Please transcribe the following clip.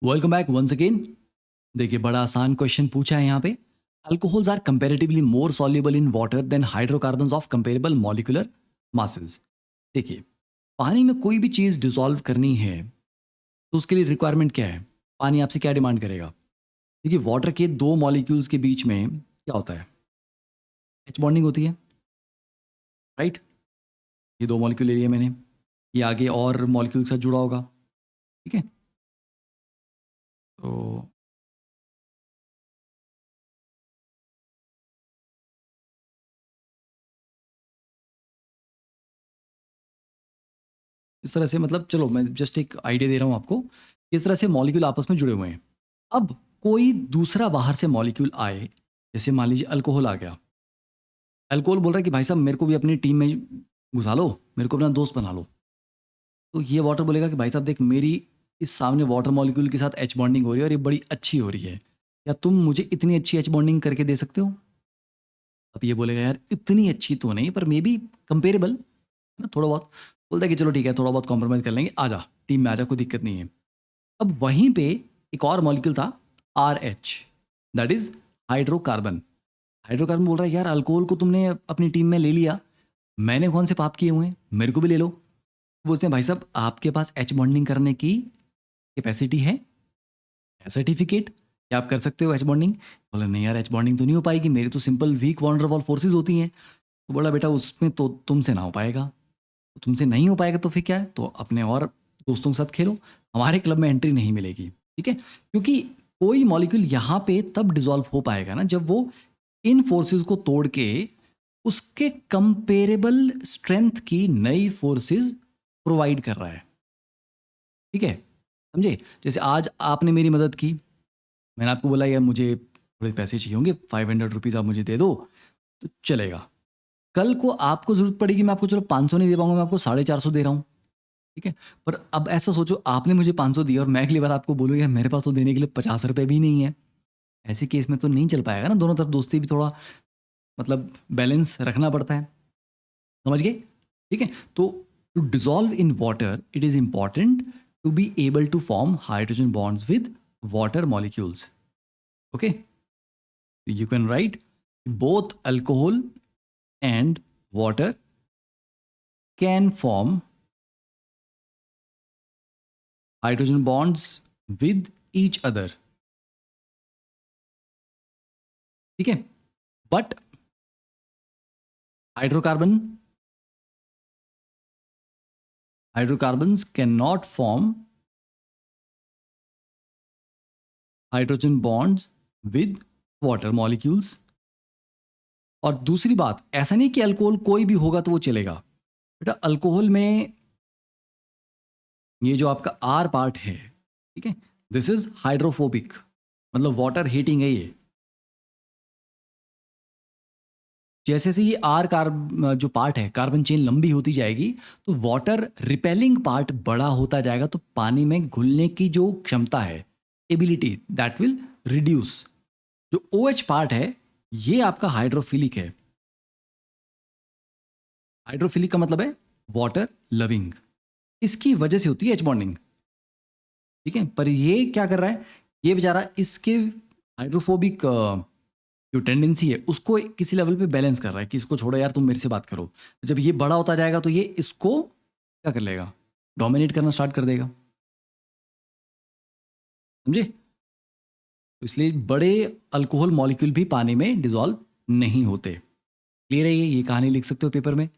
Welcome back once again. देखिए बड़ा आसान क्वेश्चन पूछा है यहाँ पे। Alcohols are comparatively more soluble in water than hydrocarbons of comparable molecular masses. देखिए पानी में कोई भी चीज़ डिसॉल्व करनी है तो उसके लिए रिक्वायरमेंट क्या है? पानी आपसे क्या डिमांड करेगा? देखिए वाटर के दो मॉलिक्यूल्स के बीच में क्या होता है? एच बॉन्डिंग होती है, राइट? ये दो मॉलिक्यूल ले लिए मैंने, ये आगे और मॉलिक्यूल के साथ जुड़ा होगा, ठीक है? तो इस तरह से मतलब चलो मैं जस्ट एक आइडिया दे रहा हूँ आपको। इस तरह से मॉलिक्यूल आपस में जुड़े हुए हैं। अब कोई दूसरा बाहर से मॉलिक्यूल आए, जैसे मान लीजिए अल्कोहल आ गया। अल्कोहल बोल रहा है कि भाई साहब मेरे को भी अपनी टीम में घुसा लो, मेरे को अपना दोस्त बना लो। तो ये वाटर बोलेगा कि भाई साहब देख मेरी इस सामने वाटर मॉलिक्यूल के साथ एच बॉन्डिंग हो रही है और ये बड़ी अच्छी हो रही है, क्या तुम मुझे इतनी अच्छी एच बॉन्डिंग करके दे सकते हो? अब ये बोलेगा यार इतनी अच्छी तो नहीं पर मे बी कंपेरेबल ना, थोड़ा बहुत। बोलता है कि चलो ठीक है थोड़ा बहुत कॉम्प्रोमाइज़ कर लेंगे, आ जा टीम में आ जा, कोई दिक्कत नहीं है। अब वहीं पे एक और मॉलिक्यूल था, R H, that is hydrocarbon. Hydrocarbon बोल रहा है यार अल्कोहल को तुमने अपनी टीम में ले लिया, मैंने कौन से पाप किए हुए हैं, मेरे को भी ले लो। बोलते हैं भाई साहब आपके पास एच बॉन्डिंग करने की कैपेसिटी है सर्टिफिकेट, क्या आप कर सकते हो एच बॉन्डिंग? बोला नहीं यार एच बॉन्डिंग तो नहीं हो पाएगी, मेरी तो सिंपल वीक वॉन्डरवॉल फोर्सेज होती हैं। तो बोला बेटा उसमें तो तुमसे ना हो पाएगा। तो तुमसे नहीं हो पाएगा तो फिर क्या है, तो अपने और दोस्तों के साथ खेलो, हमारे क्लब में एंट्री नहीं मिलेगी, ठीक है? क्योंकि कोई मॉलिक्यूल यहाँ पे तब डिसॉल्व हो पाएगा ना जब वो इन फोर्सेस को तोड़ के उसके कंपेरेबल स्ट्रेंथ की नई फोर्सेस प्रोवाइड कर रहा है, ठीक है? समझे? जैसे आज आपने मेरी मदद की, मैंने आपको बोला यार मुझे थोड़े पैसे चाहिए होंगे, 500 रुपीज़ आप मुझे दे दो, तो चलेगा। कल को आपको ज़रूरत पड़ेगी, मैं आपको चलो 500 नहीं दे पाऊंगा, मैं आपको 450 दे रहा हूँ, ठीक है? पर अब ऐसा सोचो आपने मुझे 500 दिया और मैं अगली बार आपको बोलूँ यार मेरे पास तो देने के लिए 50 रुपये भी नहीं है। ऐसे केस में तो नहीं चल पाएगा ना, दोनों तरफ दोस्ती भी थोड़ा मतलब बैलेंस रखना पड़ता है। समझ गए? ठीक है? तो to dissolve in water it is important to be able to form hydrogen bonds with water molecules. Okay? You can write both alcohol and water can form hydrogen bonds with each other, ठीक है? But hydrocarbon hydrocarbons can not form hydrogen bonds with water molecules. और दूसरी बात, ऐसा नहीं कि alcohol कोई भी होगा तो वो चलेगा। बेटा अल्कोहल में ये जो आपका आर पार्ट है, ठीक है, दिस इज हाइड्रोफोबिक, मतलब वाटर हीटिंग है ये। जैसे से ये आर कार्ब जो पार्ट है, कार्बन चेन लंबी होती जाएगी तो वाटर रिपेलिंग पार्ट बड़ा होता जाएगा, तो पानी में घुलने की जो क्षमता है, एबिलिटी, दैट विल रिड्यूस। जो ओ एच पार्ट है ये आपका हाइड्रोफिलिक है। हाइड्रोफिलिक का मतलब है वाटर लविंग, इसकी वजह से होती है एच बॉन्डिंग, ठीक है? पर ये क्या कर रहा है, ये बेचारा इसके हाइड्रोफोबिक जो टेंडेंसी है उसको किसी लेवल पे बैलेंस कर रहा है कि इसको छोड़ो यार तुम मेरे से बात करो। जब ये बड़ा होता जाएगा तो ये इसको क्या कर लेगा, डोमिनेट करना स्टार्ट कर देगा। समझे? तो इसलिए बड़े अल्कोहल मॉलिक्यूल भी पानी में डिसॉल्व नहीं होते। क्लियर है? ये कहानी लिख सकते हो पेपर में।